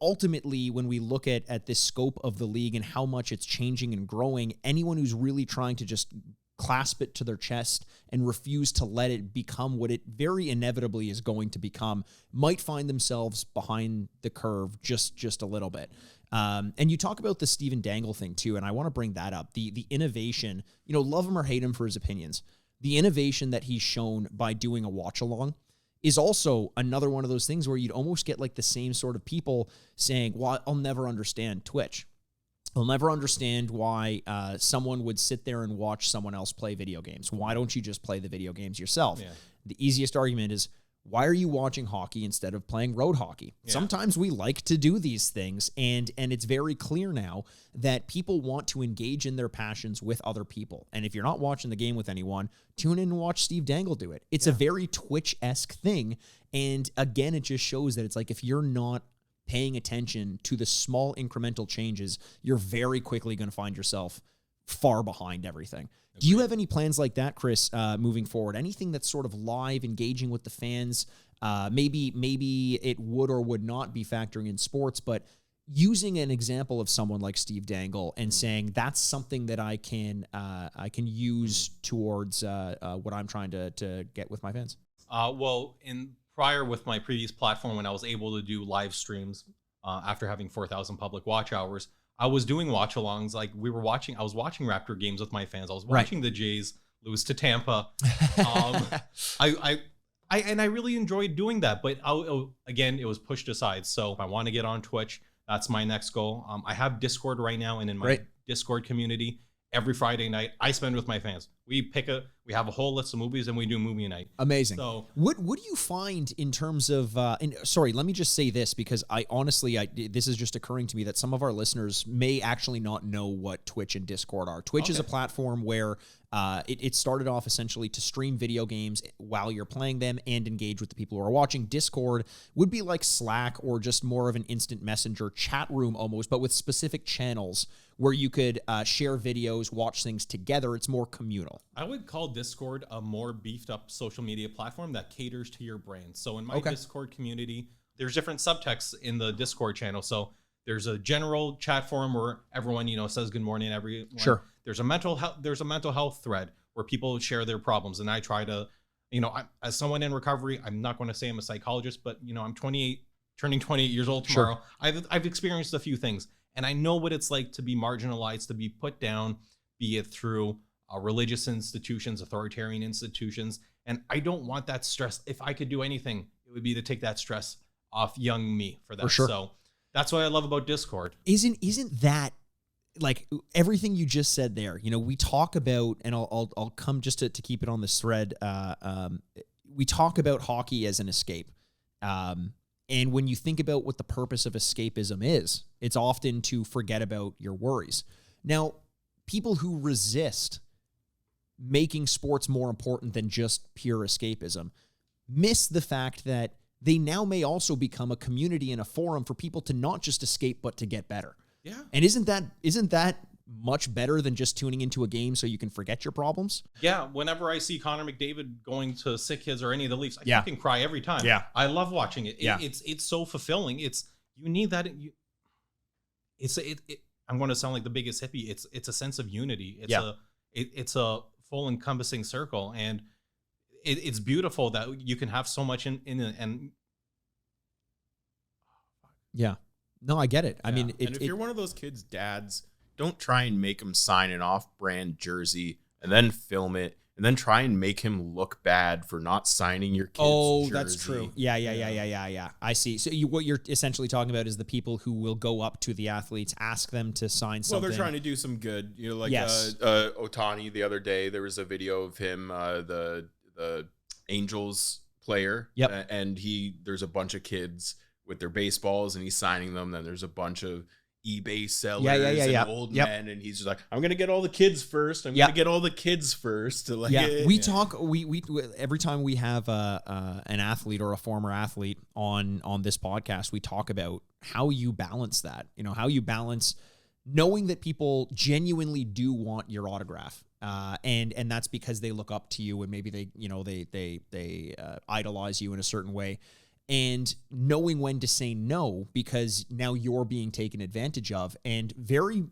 ultimately, when we look at this scope of the league and how much it's changing and growing, anyone who's really trying to just clasp it to their chest and refuse to let it become what it very inevitably is going to become might find themselves behind the curve just a little bit. And you talk about the Stephen Dangle thing too, and I want to bring that up. The innovation, love him or hate him for his opinions, the innovation that he's shown by doing a watch along is also another one of those things where you'd almost get like the same sort of people saying, well, I'll never understand Twitch. I'll never understand why someone would sit there and watch someone else play video games. Why don't you just play the video games yourself? Yeah. The easiest argument is, why are you watching hockey instead of playing road hockey? Yeah. Sometimes we like to do these things, and it's very clear now that people want to engage in their passions with other people. And if you're not watching the game with anyone, tune in and watch Steve Dangle do it. It's a very Twitch-esque thing, and again, it just shows that it's like if you're not paying attention to the small incremental changes, you're very quickly going to find yourself far behind everything. Do you have any plans like that, Chris, moving forward? Anything that's sort of live, engaging with the fans? Maybe it would or would not be factoring in sports, but using an example of someone like Steve Dangle and saying that's something that I can use towards what I'm trying to get with my fans. Well, prior with my previous platform, when I was able to do live streams after having 4,000 public watch hours, I was doing watch alongs. Like I was watching Raptor games with my fans. I was watching the Jays lose to Tampa. I really enjoyed doing that, but again, it was pushed aside. So if I want to get on Twitch, that's my next goal. I have Discord right now, and in my Discord community, every Friday night I spend with my fans. We have a whole list of movies and we do movie night. Amazing. So what do you find in terms of, sorry, let me just say this, because I honestly, this is just occurring to me that some of our listeners may actually not know what Twitch and Discord are. Twitch is a platform where it started off essentially to stream video games while you're playing them and engage with the people who are watching. Discord would be like Slack or just more of an instant messenger chat room almost, but with specific channels where you could share videos, watch things together. It's more communal. I would call Discord a more beefed up social media platform that caters to your brand. So in my Discord community, there's different subtexts in the Discord channel. So there's a general chat forum where everyone, says good morning, everyone. Sure. There's a mental health thread where people share their problems. And I try to, as someone in recovery, I'm not going to say I'm a psychologist, but I'm 28, turning 28 years old tomorrow. Sure. I've experienced a few things, and I know what it's like to be marginalized, to be put down, be it through religious institutions, authoritarian institutions. And I don't want that stress. If I could do anything, it would be to take that stress off young me for that. For sure. So that's what I love about Discord. Isn't that like everything you just said there? We talk about, and I'll come just to keep it on this thread. We talk about hockey as an escape. And when you think about what the purpose of escapism is, it's often to forget about your worries. Now, people who resist making sports more important than just pure escapism miss the fact that they now may also become a community and a forum for people to not just escape, but to get better. Yeah. And isn't that much better than just tuning into a game so you can forget your problems? Yeah. Whenever I see Connor McDavid going to Sick Kids or any of the Leafs, I fucking cry every time. Yeah. I love watching it. It's so fulfilling. You need that. I'm going to sound like the biggest hippie. It's a sense of unity. It's a full encompassing circle, and it's beautiful that you can have so much in it. And yeah, no, I get it. I mean, and if you're one of those kids' dads, don't try and make them sign an off-brand jersey and then film it and then try and make him look bad for not signing your kid's jersey. That's true. Yeah. I see. So what you're essentially talking about is the people who will go up to the athletes, ask them to sign something. Well, they're trying to do some good. You know, like Yes. Ohtani the other day, there was a video of him, the Angels player. Yep. And there's a bunch of kids with their baseballs and he's signing them. Then there's a bunch of eBay sellers and old men, and he's just like, I'm gonna get all the kids first. I'm gonna get all the kids first. Like, we talk. We every time we have an athlete or a former athlete on this podcast, we talk about how you balance that. You know, how you balance knowing that people genuinely do want your autograph, and that's because they look up to you and maybe they idolize you in a certain way. And knowing when to say no, because now you're being taken advantage of. And very,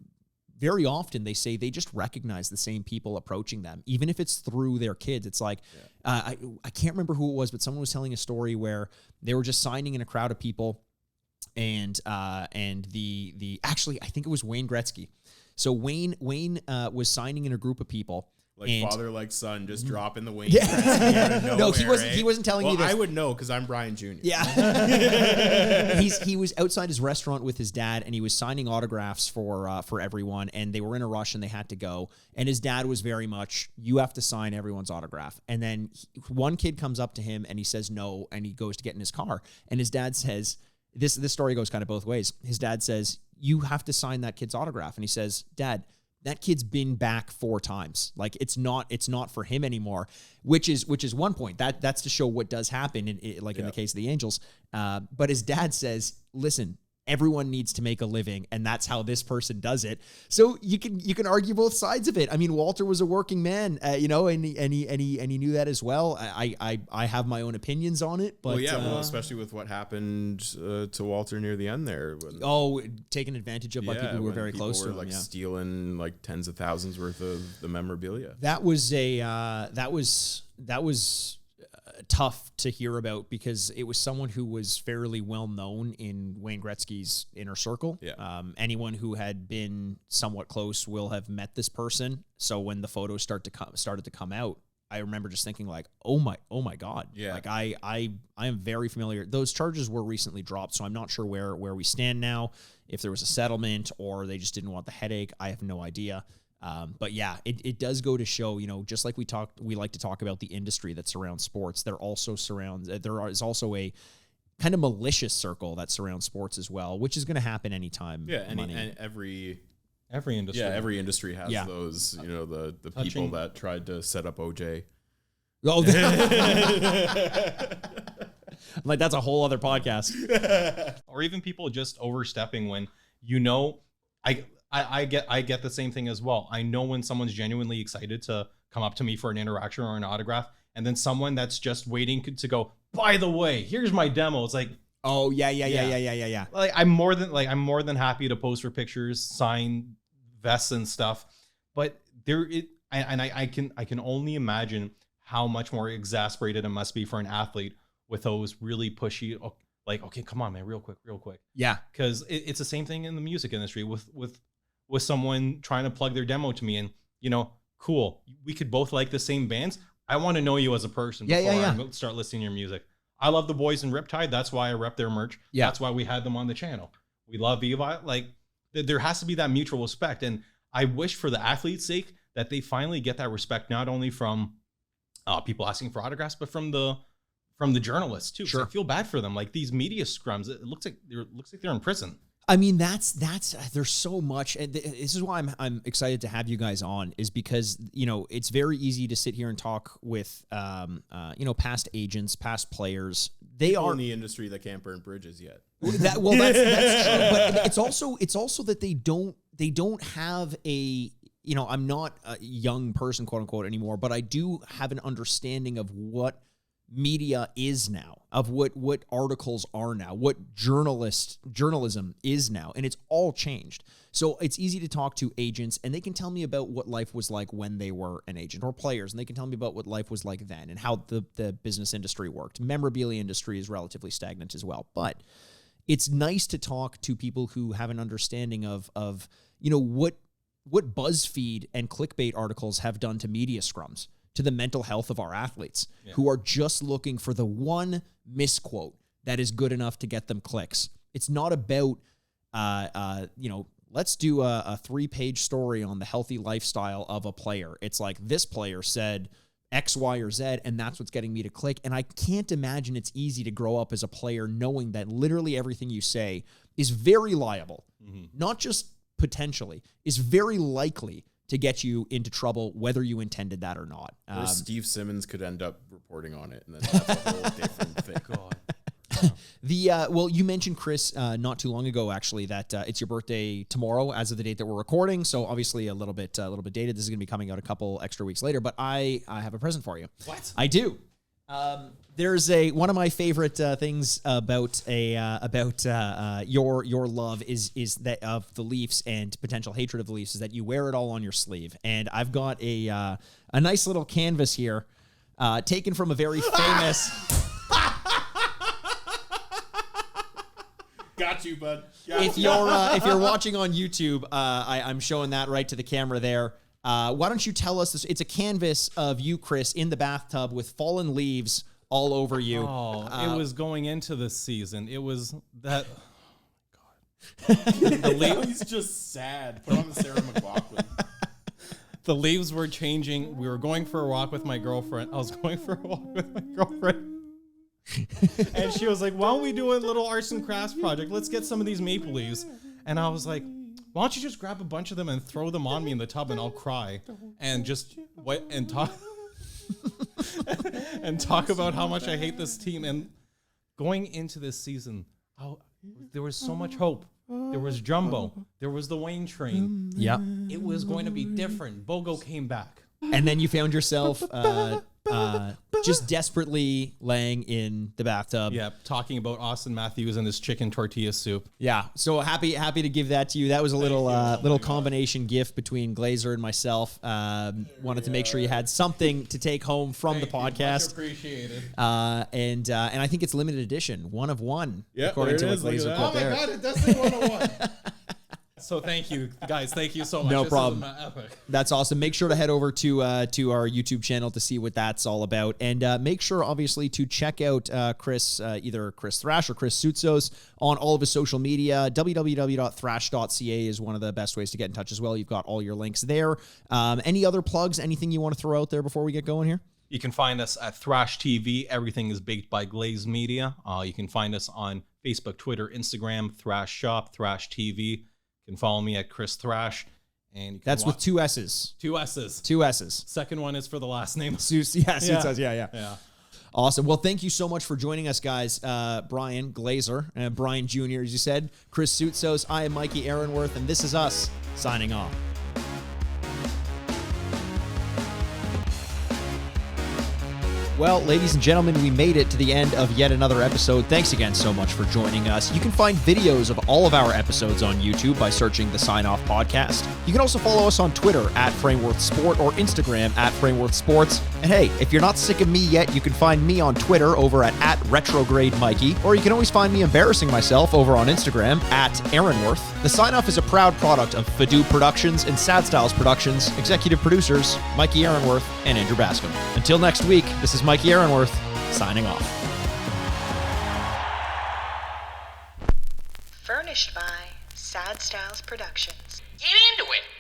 very often they say they just recognize the same people approaching them, even if it's through their kids. It's like, I can't remember who it was, but someone was telling a story where they were just signing in a crowd of people, and actually, I think it was Wayne Gretzky. So Wayne was signing in a group of people. Like father, like son, just dropping the Wayne. No, he wasn't. He wasn't telling me this. I would know because I'm Brian Jr. Yeah, he was outside his restaurant with his dad, and he was signing autographs for everyone. And they were in a rush, and they had to go. And his dad was very much, you have to sign everyone's autograph. And then one kid comes up to him, and he says no, and he goes to get in his car, and his dad says, this story goes kind of both ways. His dad says, you have to sign that kid's autograph, and he says, Dad, that kid's been back 4 times. Like it's not for him anymore, which is one point. That's to show what does happen in the case of the Angels. But his dad says, listen, everyone needs to make a living, and that's how this person does it. So you can argue both sides of it. I mean, Walter was a working man, and he knew that as well. I have my own opinions on it, but especially with what happened to Walter near the end there. Taken advantage of by people who were very close to him, like stealing like tens of thousands worth of the memorabilia. That was tough to hear about because it was someone who was fairly well known in Wayne Gretzky's inner circle. Yeah. Anyone who had been somewhat close will have met this person. So when the photos started to come out, I remember just thinking like, oh my God. Yeah. Like I am very familiar. Those charges were recently dropped, so I'm not sure where we stand now. If there was a settlement or they just didn't want the headache, I have no idea. But yeah, it does go to show, just like we like to talk about the industry that surrounds sports. There is also a kind of malicious circle that surrounds sports as well, which is going to happen anytime. Yeah. And every industry. Yeah. Every industry has those, the people that tried to set up OJ. Oh, like that's a whole other podcast. Or even people just overstepping when, I get the same thing as well. I know when someone's genuinely excited to come up to me for an interaction or an autograph, and then someone that's just waiting to go, by the way, here's my demo. It's like, oh yeah. Like I'm more than happy to pose for pictures, sign vests and stuff. But I can only imagine how much more exasperated it must be for an athlete with those really pushy, like, okay, come on, man, real quick. Yeah, because it's the same thing in the music industry with someone trying to plug their demo to me, and cool, we could both like the same bands. I want to know you as a person before I start listening to your music. I love the boys in Riptide. That's why I rep their merch. Yeah. That's why we had them on the channel. We love Viva. Like there has to be that mutual respect. And I wish for the athlete's sake that they finally get that respect, not only from people asking for autographs, but from the journalists too. Sure. I feel bad for them. Like these media scrums, it looks like they're in prison. I mean, that's there's so much, and this is why I'm excited to have you guys on, is because it's very easy to sit here and talk with past agents, past players. They are in the industry that can't burn bridges yet. That's true, but it's also that they don't have a. I'm not a young person, quote unquote, anymore, but I do have an understanding of what media is now, of what articles are now, what journalism is now, and it's all changed. So it's easy to talk to agents, and they can tell me about what life was like when they were an agent, or players, and they can tell me about what life was like then and how the business industry worked. Memorabilia industry is relatively stagnant as well, but it's nice to talk to people who have an understanding of what BuzzFeed and clickbait articles have done to media scrums. to the mental health of our athletes who are just looking for the one misquote that is good enough to get them clicks. It's not about, let's do a 3-page story on the healthy lifestyle of a player. It's like, this player said X, Y, or Z, and that's what's getting me to click. And I can't imagine it's easy to grow up as a player knowing that literally everything you say is very liable, not just potentially, is very likely to get you into trouble, whether you intended that or not. Or Steve Simmons could end up reporting on it, and then that's a whole different thing. God. Well, you mentioned, Chris, not too long ago, actually, that it's your birthday tomorrow as of the date that we're recording. So obviously a little bit dated. This is going to be coming out a couple extra weeks later, but I have a present for you. What? I do. There's one of my favorite things about your love is that of the Leafs and potential hatred of the Leafs is that you wear it all on your sleeve. And I've got a nice little canvas here, taken from a very famous. Got you, bud. If you're watching on YouTube, I'm showing that right to the camera there. Why don't you tell us this? It's a canvas of you, Chris, in the bathtub with fallen leaves all over you. Oh, it was going into this season. It was that. He's just sad. Put on the Sarah McLachlan. The leaves were changing. We were going for a walk with my girlfriend. I was going for a walk with my girlfriend. And she was like, why don't we do a little arts and crafts project? Let's get some of these maple leaves. And I was like, why don't you just grab a bunch of them and throw them on me in the tub and I'll cry and just wait and talk and talk about how much I hate this team. And going into this season, there was so much hope. There was Jumbo. There was the Wayne train. Yeah. It was going to be different. Bogo came back. And then you found yourself just desperately laying in the bathtub. Yeah, talking about Austin Matthews and his chicken tortilla soup. Yeah, so happy to give that to you. That was a little combination gift between Glazer and myself. Wanted to make sure you had something to take home from the podcast. Much appreciated. And I think it's limited edition, 1 of 1. Yep, according to what Glazer put there. Oh my God, it does say 101. So thank you, guys. Thank you so much. No This problem. is epic. That's awesome. Make sure to head over to our YouTube channel to see what that's all about. And make sure, obviously, to check out Chris, either Chris Thrash or Chris Soutsos on all of his social media. www.thrash.ca is one of the best ways to get in touch as well. You've got all your links there. Any other plugs, anything you want to throw out there before we get going here? You can find us at ThrashedTV. Everything is baked by Glaze Media. You can find us on Facebook, Twitter, Instagram, Thrash Shop, ThrashedTV. You can follow me at Chris Thrash. And you can That's with 2 S's. 2 S's. 2 S's. Second one is for the last name. Soutsos. Yeah. Yeah. Awesome. Well, thank you so much for joining us, guys. Brian Glazer, Brian Jr., as you said, Chris Soutsos. I am Mikey Aaronworth, and this is us signing off. Well, ladies and gentlemen, we made it to the end of yet another episode. Thanks again so much for joining us. You can find videos of all of our episodes on YouTube by searching the Sign Off Podcast. You can also follow us on Twitter at Frameworth Sport or Instagram at Frameworth Sports. And hey, if you're not sick of me yet, you can find me on Twitter over at Retrograde Mikey, or you can always find me embarrassing myself over on Instagram at Aaronworth. The Sign Off is a proud product of Fadoo Productions and Sad Styles Productions. Executive producers Mikey Aaronworth and Andrew Bascom. Until next week, this is Mikey Aaronworth, signing off. Furnished by Sad Styles Productions. Get into it!